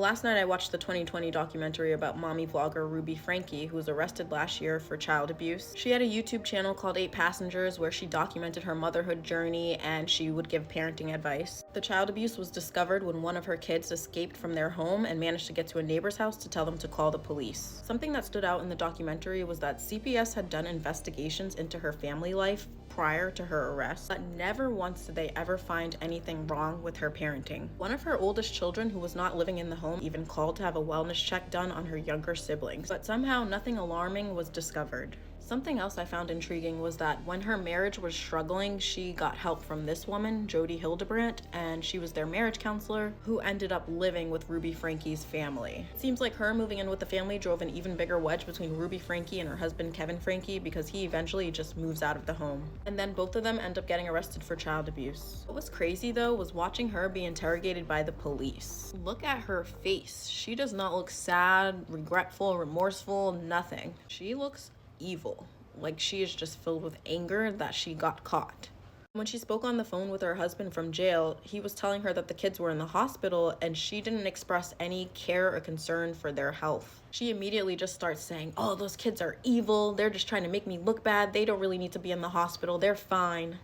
Last night I watched the 2020 documentary about mommy vlogger Ruby Frankie, who was arrested last year for child abuse. She had a YouTube channel called 8 Passengers where she documented her motherhood journey and she would give parenting advice. The child abuse was discovered when one of her kids escaped from their home and managed to get to a neighbor's house to tell them to call the police. Something that stood out in the documentary was that CPS had done investigations into her family life prior to her arrest, but never once did they ever find anything wrong with her parenting. One of her oldest children, who was not living in the home, even called to have a wellness check done on her younger siblings, but somehow nothing alarming was discovered. Something else I found intriguing was that when her marriage was struggling, she got help from this woman, Jody Hildebrandt, and she was their marriage counselor who ended up living with Ruby Frankie's family. It seems like her moving in with the family drove an even bigger wedge between Ruby Frankie and her husband Kevin Frankie, because he eventually just moves out of the home. And then both of them end up getting arrested for child abuse. What was crazy though was watching her be interrogated by the police. Look at her face. She does not look sad, regretful, remorseful, nothing. She looks evil. Like she is just filled with anger that she got caught. When she spoke on the phone with her husband from jail, he was telling her that the kids were in the hospital and she didn't express any care or concern for their health. She immediately just starts saying, "Oh, those kids are evil. They're just trying to make me look bad. They don't really need to be in the hospital. They're fine."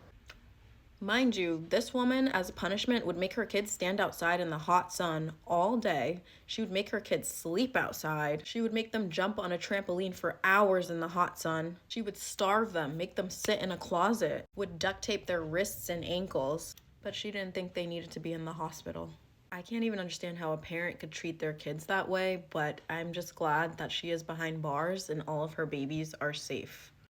Mind you, this woman, as a punishment, would make her kids stand outside in the hot sun all day. She would make her kids sleep outside. She would make them jump on a trampoline for hours in the hot sun. She would starve them, make them sit in a closet, would duct tape their wrists and ankles. But she didn't think they needed to be in the hospital. I can't even understand how a parent could treat their kids that way, but I'm just glad that she is behind bars and all of her babies are safe.